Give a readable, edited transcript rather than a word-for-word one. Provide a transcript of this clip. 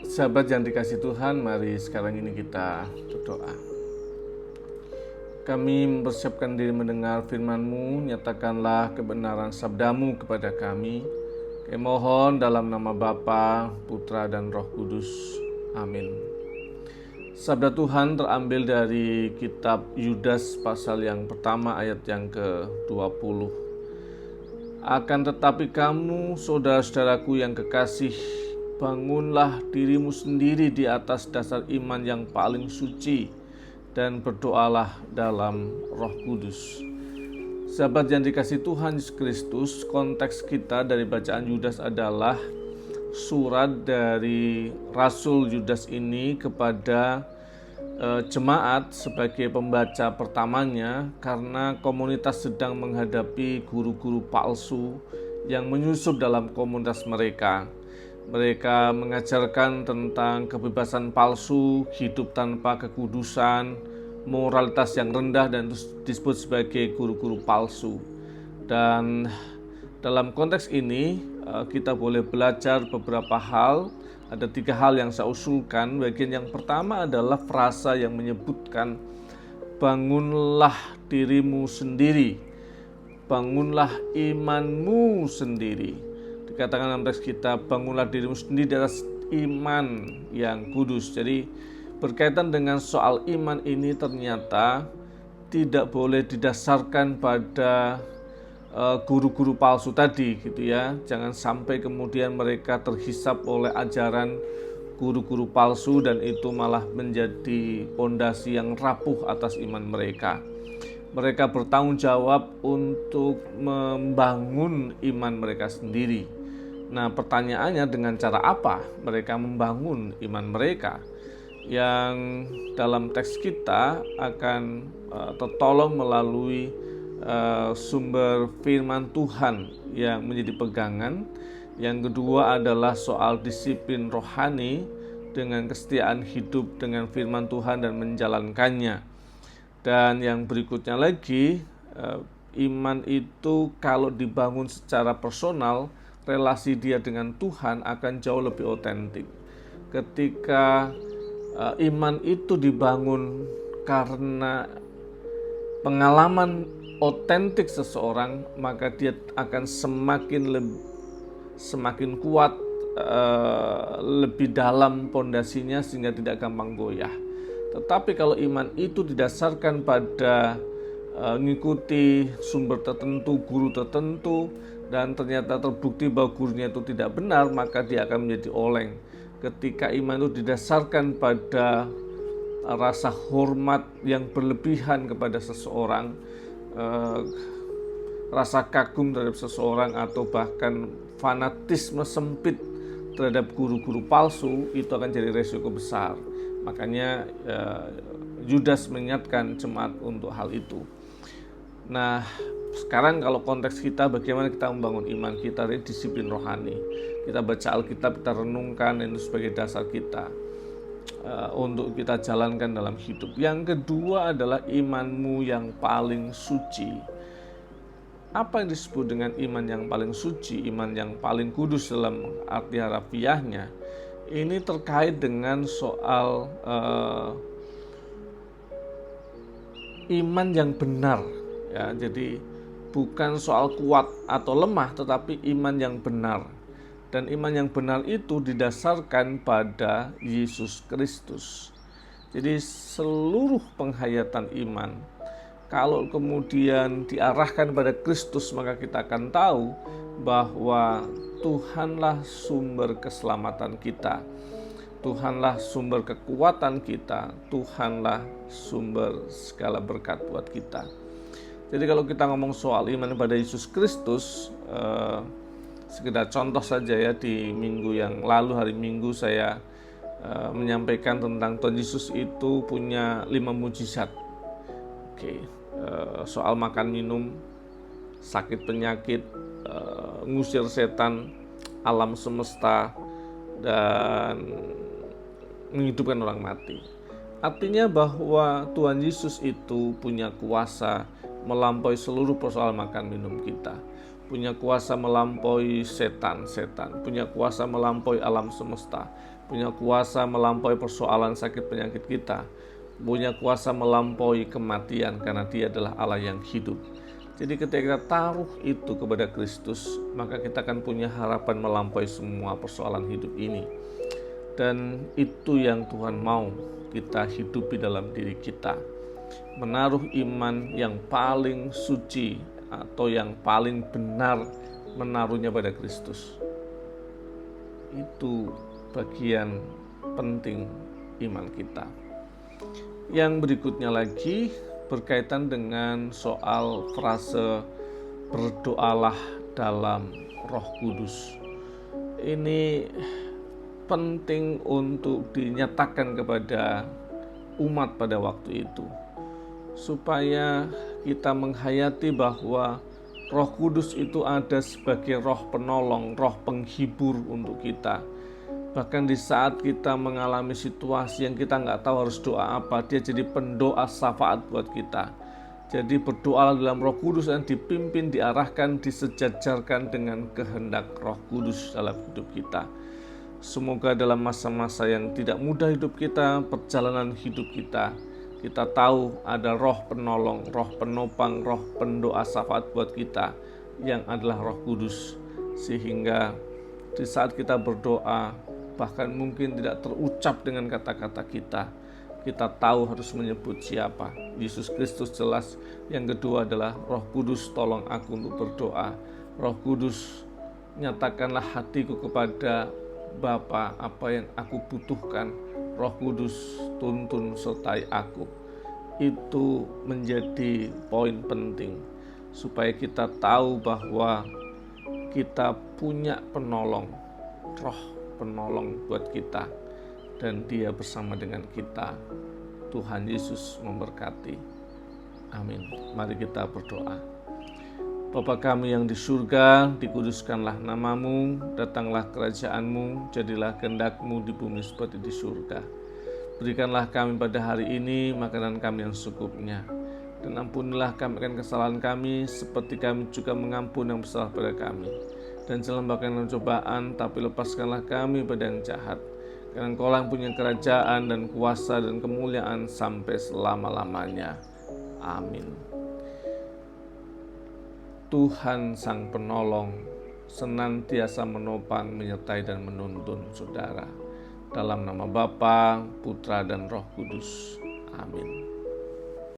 Sahabat yang dikasihi Tuhan, mari sekarang ini kita berdoa. Kami mempersiapkan diri mendengar firman-Mu, nyatakanlah kebenaran sabda-Mu kepada kami. Kami mohon dalam nama Bapa, Putra, dan Roh Kudus. Amin. Sabda Tuhan terambil dari kitab Yudas pasal yang pertama ayat yang ke-20. Akan tetapi kamu, saudara-saudaraku yang kekasih, bangunlah dirimu sendiri di atas dasar iman yang paling suci dan berdoalah dalam Roh Kudus. Sahabat yang dikasihi Tuhan Yesus Kristus, konteks kita dari bacaan Yudas adalah surat dari Rasul Yudas ini kepada jemaat sebagai pembaca pertamanya, karena komunitas sedang menghadapi guru-guru palsu yang menyusup dalam komunitas mereka. Mereka mengajarkan tentang kebebasan palsu, hidup tanpa kekudusan, moralitas yang rendah, dan disebut sebagai guru-guru palsu. Dan dalam konteks ini kita boleh belajar beberapa hal. Ada 3 hal yang saya usulkan. Bagian yang pertama adalah frasa yang menyebutkan bangunlah dirimu sendiri, bangunlah imanmu sendiri. Dikatakan dalam teks kita, bangunlah dirimu sendiri di atas iman yang kudus. Jadi berkaitan dengan soal iman ini ternyata tidak boleh didasarkan pada guru-guru palsu tadi gitu ya. Jangan sampai kemudian mereka terhisap oleh ajaran guru-guru palsu dan itu malah menjadi pondasi yang rapuh atas iman mereka. Mereka bertanggung jawab untuk membangun iman mereka sendiri. Nah, pertanyaannya, dengan cara apa mereka membangun iman mereka? Yang dalam teks kita akan tertolong melalui sumber firman Tuhan yang menjadi pegangan. Yang kedua adalah soal disiplin rohani dengan kesetiaan hidup dengan firman Tuhan dan menjalankannya. Dan yang berikutnya lagi, iman itu kalau dibangun secara personal, relasi dia dengan Tuhan akan jauh lebih otentik. Ketika iman itu dibangun karena pengalaman otentik seseorang, maka dia akan semakin kuat, lebih dalam pondasinya sehingga tidak gampang goyah. Tetapi kalau iman itu didasarkan pada mengikuti sumber tertentu, guru tertentu, dan ternyata terbukti bahwa gurunya itu tidak benar, maka dia akan menjadi oleng. Ketika iman itu didasarkan pada rasa hormat yang berlebihan kepada seseorang, rasa kagum terhadap seseorang, atau bahkan fanatisme sempit terhadap guru-guru palsu, itu akan jadi resiko besar. Makanya Yudas mengingatkan jemaat untuk hal itu. Nah, sekarang kalau konteks kita, bagaimana kita membangun iman kita dari disiplin rohani. Kita baca Alkitab, kita renungkan, itu sebagai dasar kita untuk kita jalankan dalam hidup. Yang kedua adalah imanmu yang paling suci. Apa yang disebut dengan iman yang paling suci, iman yang paling kudus dalam arti harafiahnya? Ini terkait dengan soal iman yang benar. Ya, jadi bukan soal kuat atau lemah, tetapi iman yang benar. Dan iman yang benar itu didasarkan pada Yesus Kristus. Jadi seluruh penghayatan iman, kalau kemudian diarahkan pada Kristus, maka kita akan tahu bahwa Tuhanlah sumber keselamatan kita. Tuhanlah sumber kekuatan kita. Tuhanlah sumber segala berkat buat kita. Jadi kalau kita ngomong soal iman pada Yesus Kristus, sekedar contoh saja ya, di minggu yang lalu, hari Minggu, saya menyampaikan tentang Tuhan Yesus itu punya 5 mujizat. Soal makan minum, sakit penyakit, ngusir setan, alam semesta, dan menghidupkan orang mati. Artinya bahwa Tuhan Yesus itu punya kuasa melampaui seluruh persoalan makan minum kita, punya kuasa melampaui setan, punya kuasa melampaui alam semesta, punya kuasa melampaui persoalan sakit penyakit kita, punya kuasa melampaui kematian karena Dia adalah Allah yang hidup. Jadi ketika kita taruh itu kepada Kristus, maka kita akan punya harapan melampaui semua persoalan hidup ini. Dan itu yang Tuhan mau kita hidupi dalam diri kita. Menaruh iman yang paling suci atau yang paling benar, menaruhnya pada Kristus. Itu bagian penting iman kita. Yang berikutnya lagi berkaitan dengan soal frase berdoalah dalam Roh Kudus. Ini penting untuk dinyatakan kepada umat pada waktu itu, supaya kita menghayati bahwa Roh Kudus itu ada sebagai roh penolong, roh penghibur untuk kita. Bahkan di saat kita mengalami situasi yang kita nggak tahu harus doa apa, Dia jadi pendoa syafaat buat kita. Jadi berdoa dalam Roh Kudus dan dipimpin, diarahkan, disejajarkan dengan kehendak Roh Kudus dalam hidup kita. Semoga dalam masa-masa yang tidak mudah hidup kita, perjalanan hidup kita tahu ada roh penolong, roh penopang, roh pendoa syafaat buat kita yang adalah Roh Kudus. Sehingga di saat kita berdoa, bahkan mungkin tidak terucap dengan kata-kata kita tahu harus menyebut siapa. Yesus Kristus jelas. Yang kedua adalah Roh Kudus, tolong aku untuk berdoa. Roh Kudus, nyatakanlah hatiku kepada Bapa, apa yang aku butuhkan. Roh Kudus, tuntun sertai aku. Itu menjadi poin penting supaya kita tahu bahwa kita punya penolong, roh penolong buat kita, dan Dia bersama dengan kita. Tuhan Yesus memberkati. Amin. Mari kita berdoa. Bapa kami yang di surga, dikuduskanlah namamu, datanglah kerajaan-Mu, jadilah kehendak-Mu di bumi seperti di surga. Berikanlah kami pada hari ini makanan kami yang secukupnya, dan ampunilah kami akan kesalahan kami, seperti kami juga mengampuni yang bersalah pada kami. Dan jangan membawakan dalam cobaan, tapi lepaskanlah kami pada yang jahat. Karena Engkau yang punya kerajaan dan kuasa dan kemuliaan sampai selama-lamanya. Amin. Tuhan Sang Penolong senantiasa menopang, menyertai dan menuntun saudara. Dalam nama Bapa, Putra dan Roh Kudus. Amin.